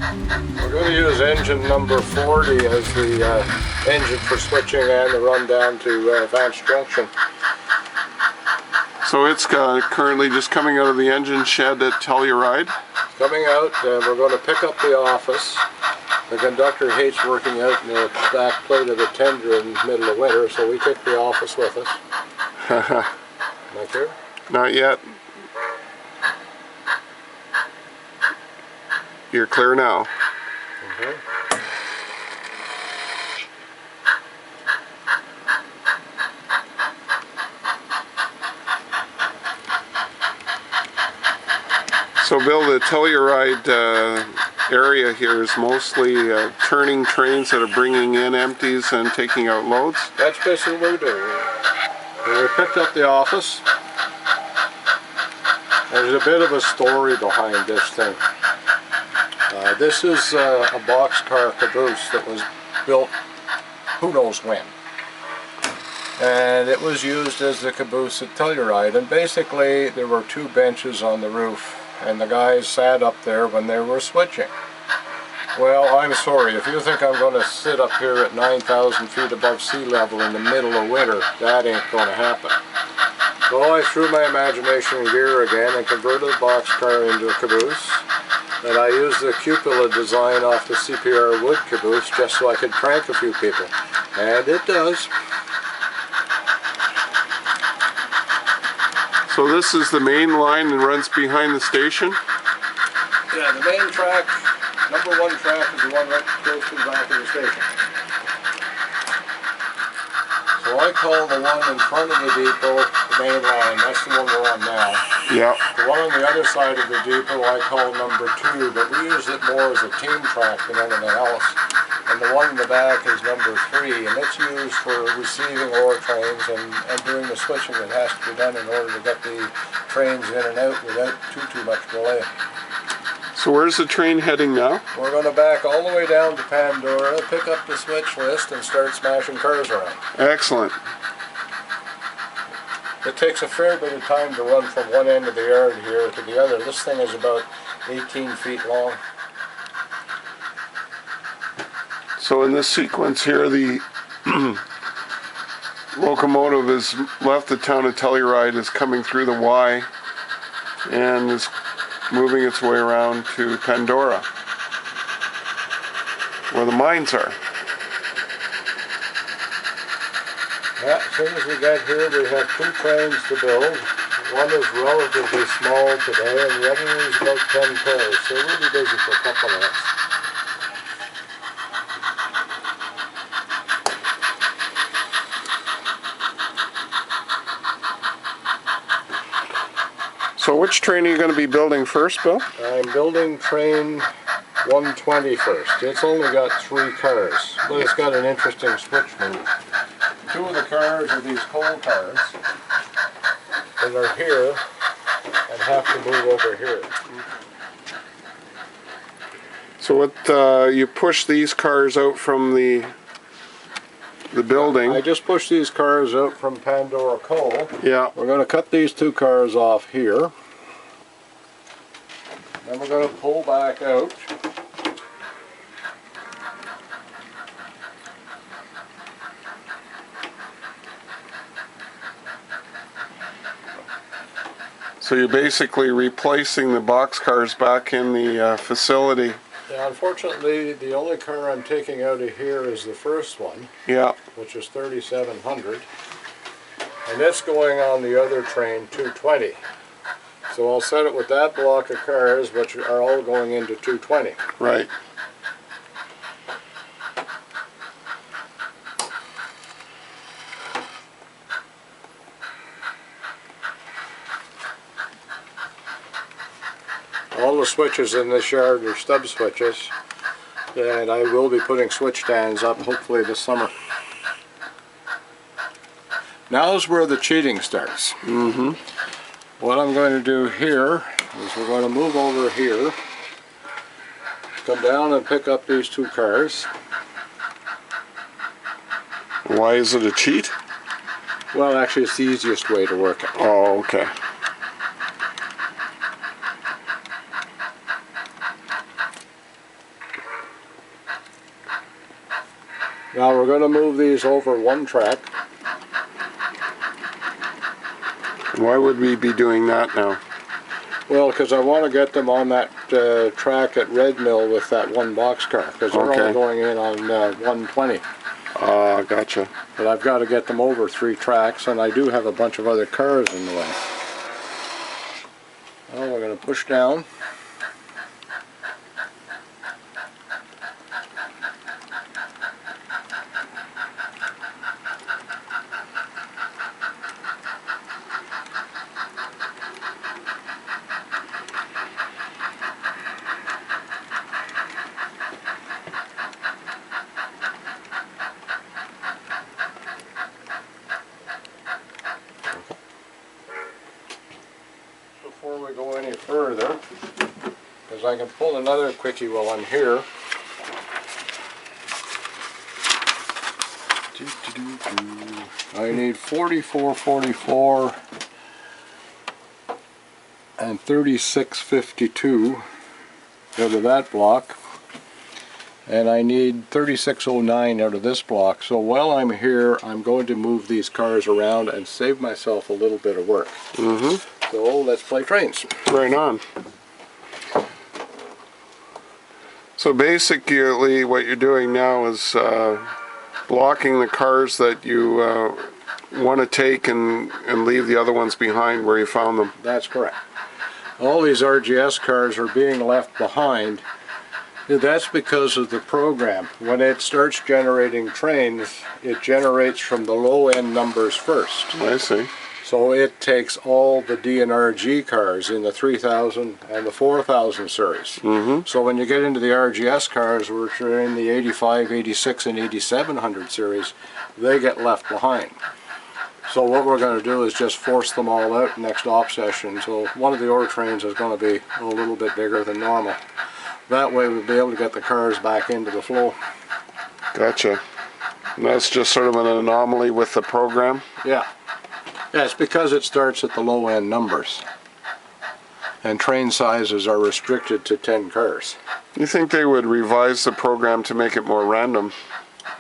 We're going to use engine number 40 as the engine for switching and the run down to Vance Junction. So it's currently just coming out of the engine shed at Telluride. Coming out, we're going to pick up the office. The conductor hates working out in the back plate of the tender in the middle of winter, so we take the office with us. Am I clear? Not yet. You're clear now. So Bill, the Telluride area here is mostly turning trains that are bringing in empties and taking out loads? That's basically what we do. We picked up the office. There's a bit of a story behind this thing. This is a boxcar caboose that was built who knows when. And it was used as the caboose at Telluride. And basically there were two benches on the roof, and the guys sat up there when they were switching. Well, I'm sorry, if you think I'm going to sit up here at 9,000 feet above sea level in the middle of winter, that ain't going to happen. So I threw my imagination in gear again and converted the boxcar into a caboose. And I used the cupola design off the CPR wood caboose just so I could prank a few people. And it does. So this is the main line that runs behind the station? Yeah, the main track, number one track, is the one right close to the back of the station. So I call the one in front of the depot the main line. That's the one we're on now. Yeah. The one on the other side of the depot I call number 2, but we use it more as a team track than anything else. And the one in the back is number 3, and it's used for receiving ore trains and doing the switching that has to be done in order to get the trains in and out without too much delay. So where's the train heading now? We're going to back all the way down to Pandora, pick up the switch list, and start smashing cars around. Excellent. It takes a fair bit of time to run from one end of the yard here to the other. This thing is about 18 feet long. So in this sequence here, the locomotive has left the town of Telluride, is coming through the Y, and is moving its way around to Pandora, where the mines are. Yeah, as soon as we get here, we have 2 trains to build. One is relatively small today, and the other is about 10 cars, so we'll be busy for a couple of minutes. So which train are you going to be building first, Bill? I'm building train 120 first. It's only got 3 cars, but it's got an interesting switch move. 2 of the cars are these coal cars that are here and have to move over here. So what you push these cars out from the building? I just pushed these cars out from Pandora Coal. Yeah. We're going to cut these 2 cars off here. Then we're going to pull back out. So you're basically replacing the boxcars back in the facility. Yeah, unfortunately, the only car I'm taking out of here is the first one. Yeah. Which is 3700. And it's going on the other train, 220. So I'll set it with that block of cars, which are all going into 220. Right. All the switches in this yard are stub switches, and I will be putting switch stands up hopefully this summer. Now's where the cheating starts. Mm-hmm. What I'm going to do here is we're going to move over here, come down and pick up these 2 cars. Why is it a cheat? Well, actually it's the easiest way to work it. Oh, okay. Now we're going to move these over one track. Why would we be doing that now? Well, because I want to get them on that track at Red Mill with that one boxcar, because they're Okay. all going in on 120. Gotcha. But I've got to get them over 3 tracks, and I do have a bunch of other cars in the way. Well, we're going to push down. Before we go any further, because I can pull another quickie while I'm here. I need 44, 44, and 36, 52 out of that block. And I need 3609 out of this block. So while I'm here, I'm going to move these cars around and save myself a little bit of work. So let's play trains. Right on. So basically what you're doing now is blocking the cars that you want to take and leave the other ones behind where you found them. That's correct. All these RGS cars are being left behind. That's because of the program. When it starts generating trains, it generates from the low end numbers first. I see. So it takes all the DNRG cars in the 3000 and the 4000 series. So when you get into the RGS cars, which are in the 85, 86, and 8700 series, they get left behind. So what we're going to do is just force them all out next op session. So one of the ore trains is going to be a little bit bigger than normal. That way we'll be able to get the cars back into the flow. Gotcha. And that's just sort of an anomaly with the program? Yeah. Yeah, it's because it starts at the low end numbers. And train sizes are restricted to 10 cars. You think they would revise the program to make it more random?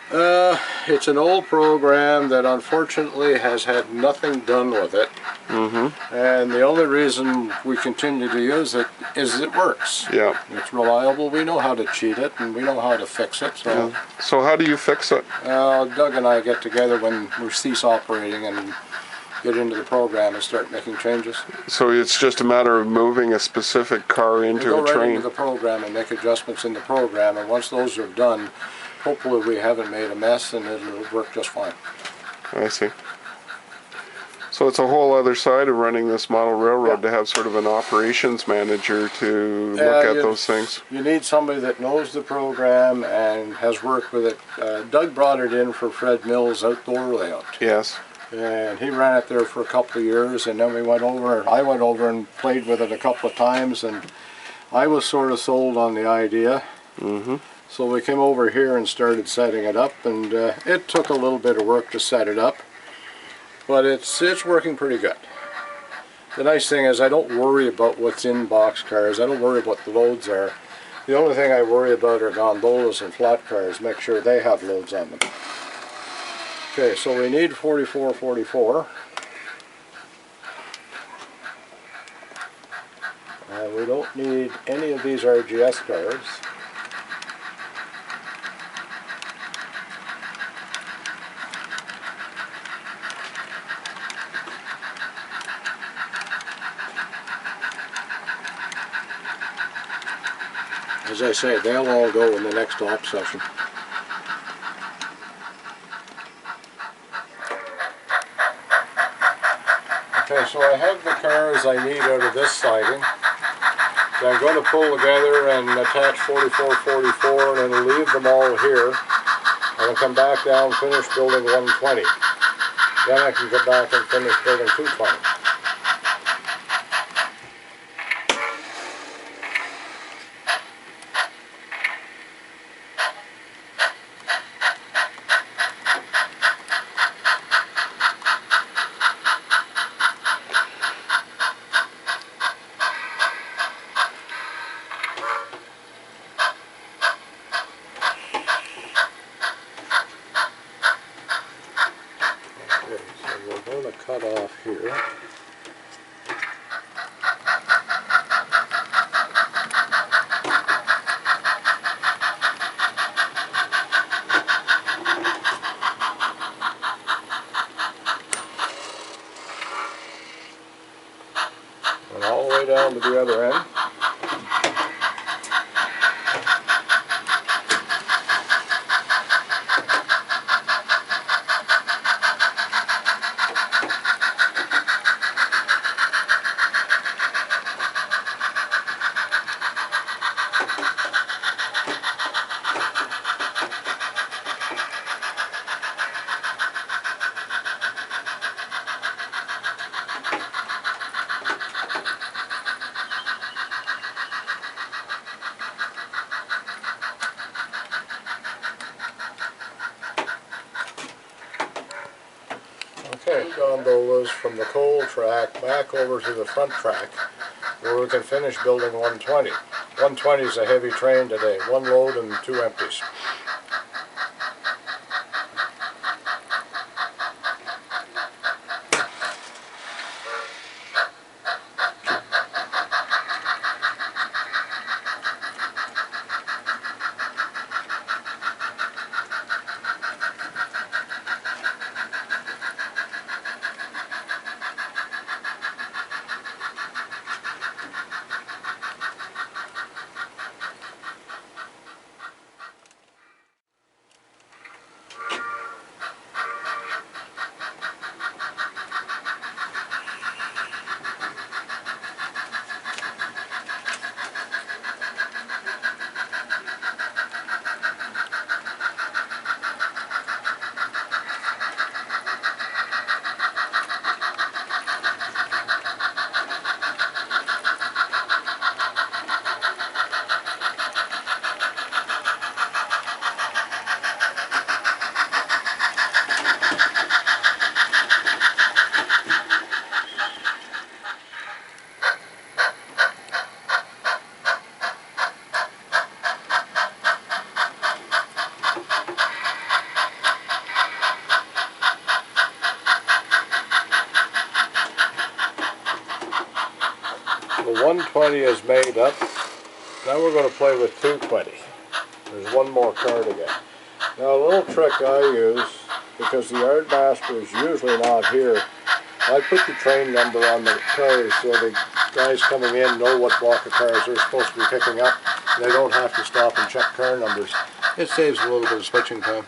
It's an old program that unfortunately has had nothing done with it. And the only reason we continue to use it is it works. Yeah. It's reliable, we know how to cheat it, and we know how to fix it. So So how do you fix it? Doug and I get together when we cease operating and get into the program and start making changes. So it's just a matter of moving a specific car We into go a right train? into the program and make adjustments in the program, and once those are done, hopefully we haven't made a mess and it'll work just fine. I see. So it's a whole other side of running this model railroad to have sort of an operations manager to look at those things. You need somebody that knows the program and has worked with it. Doug brought it in for Fred Mills outdoor layout. Yes. And he ran it there for a couple of years, and then I went over and played with it a couple of times, and I was sort of sold on the idea. So we came over here and started setting it up, and it took a little bit of work to set it up, but it's working pretty good. The nice thing is I don't worry about what's in boxcars. I don't worry about the loads are. The only thing I worry about are gondolas and flat cars. Make sure they have loads on them. Okay, so we need 44, 44. We don't need any of these RGS cars. As I say, they'll all go in the next op session. Okay, so I have the cars I need out of this siding. So I'm going to pull together and attach 44, 44, and then leave them all here. I'm going to come back down, finish building 120. Then I can come back and finish building 220. cut off here. And all the way down to the other end. Okay, gondolas from the coal track back over to the front track where we can finish building 120. 120 is a heavy train today, one load and 2 empties. The 120 is made up. Now we're going to play with 220. There's one more car to get. Now a little trick I use, because the yard master is usually not here, I put the train number on the cars so the guys coming in know what block of cars they're supposed to be picking up. And they don't have to stop and check car numbers. It saves a little bit of switching time.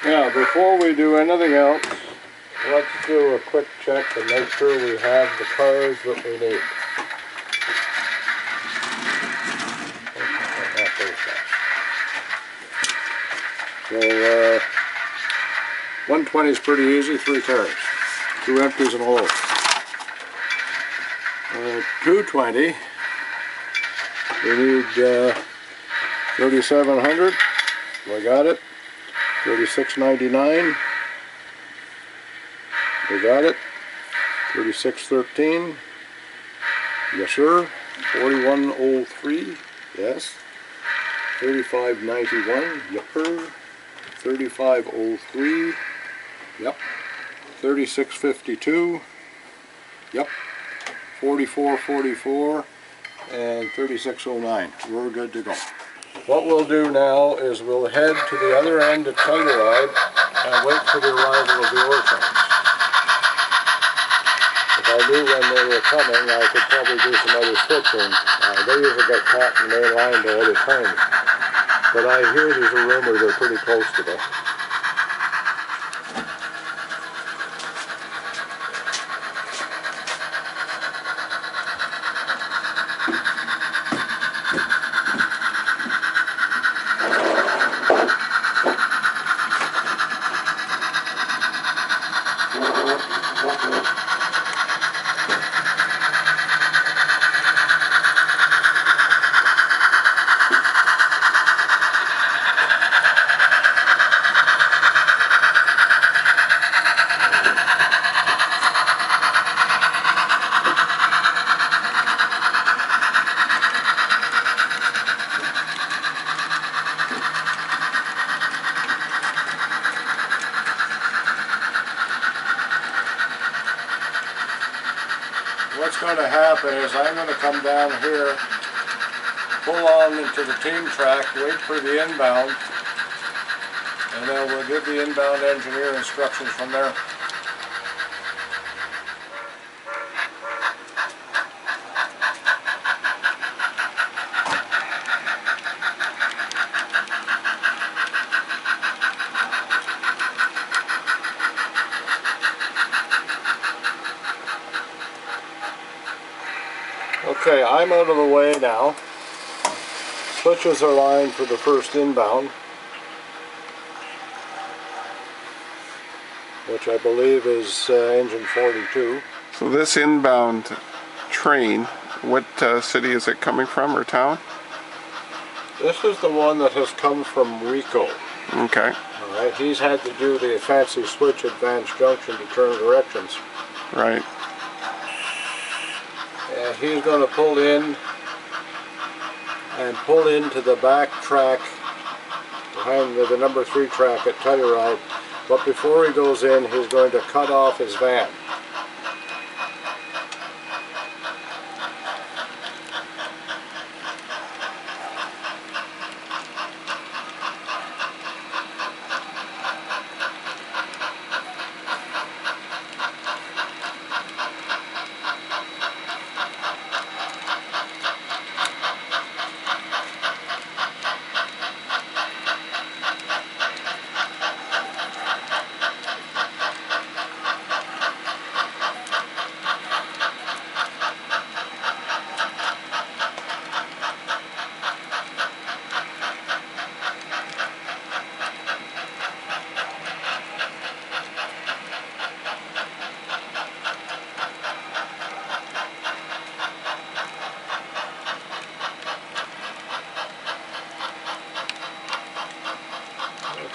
Now, before we do anything else, let's do a quick check and make sure we have the cars that we need. So, 120 is pretty easy, 3 cars, 2 empties and a load. 220, we need 3,700, we got it. 36.99, we got it. 36.13, yes sir. 41.03, yes. 35.91, yepper. 35.03, yep. 36.52, yep. 44.44 and 36.09. We're good to go. What we'll do now is we'll head to the other end of Telluride and wait for the arrival of the ore trains. If I knew when they were coming, I could probably do some other switching. They usually get caught in the main line to other trains. But I hear there's a rumor they're pretty close today. what's going to happen is I'm going to come down here, pull on into the team track, wait for the inbound, and then we'll give the inbound engineer instructions from there. Okay, I'm out of the way now. Switches are lined for the first inbound, which I believe is engine 42. So this inbound train, what city is it coming from, or town? This is the one that has come from Rico. Okay. Alright, he's had to do the fancy switch advanced junction to turn directions. Right. And he's going to pull in and pull into the back track behind the number 3 track at Telluride. But before he goes in, he's going to cut off his van.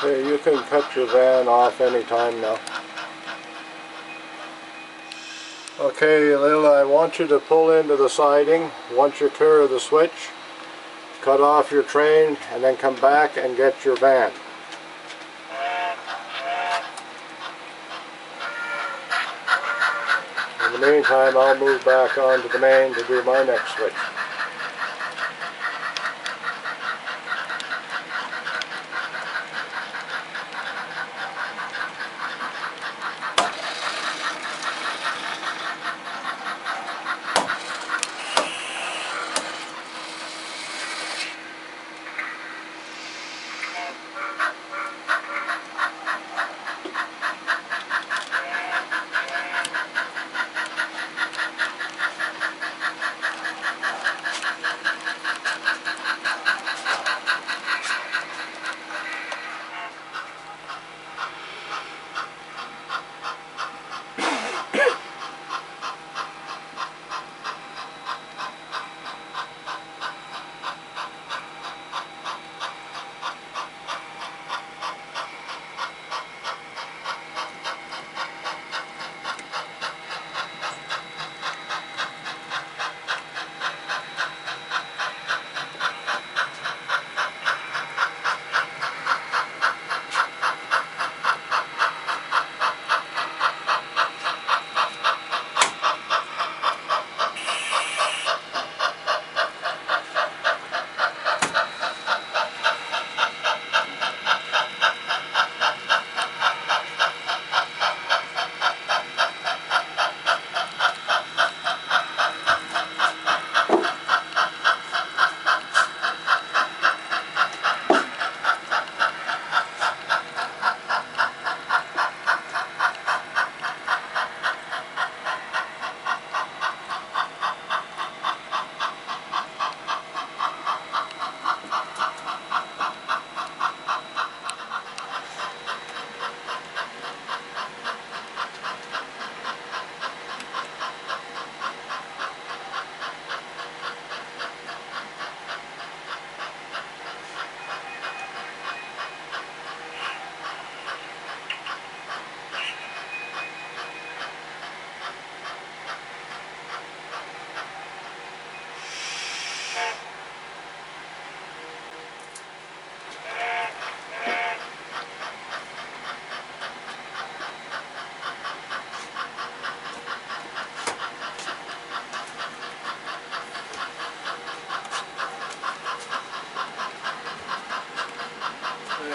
Okay, you can cut your van off anytime now. Okay, Lila, I want you to pull into the siding. Once you're clear of the switch, cut off your train and then come back and get your van. In the meantime, I'll move back onto the main to do my next switch.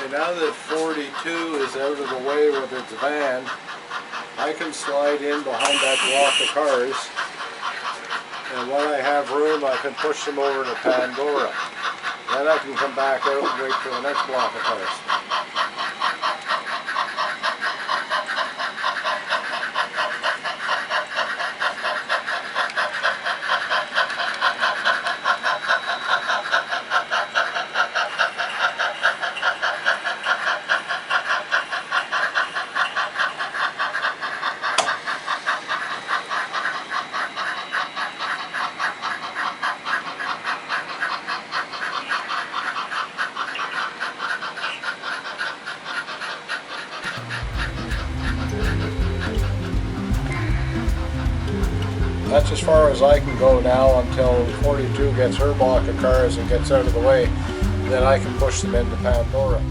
Okay, now that 42 is out of the way with its van, I can slide in behind that block of cars, and when I have room I can push them over to Pandora. Then I can come back out and wait for the next block of cars. That's as far as I can go now until 42 gets her block of cars and gets out of the way. Then I can push them into Pandora.